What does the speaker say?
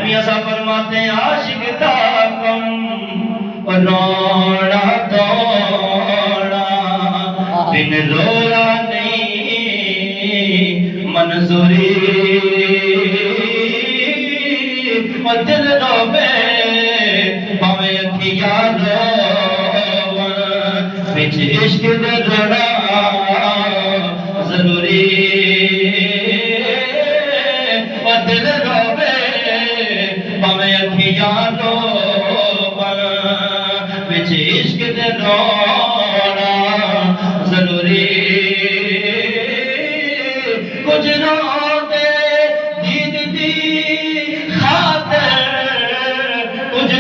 मियां साहब फरमाते हैं आशिक दा कम रोना धोना बिन रोना नहीं मंजूरी दिल रोवे भावे अखियां रोवन बिच इश्क दे रोना जरूरी दिल रोवे भावे अखियां रोवन बिच इश्क दे रोना जरूरी कुछ रोंदे दीद दी खातिर कुछ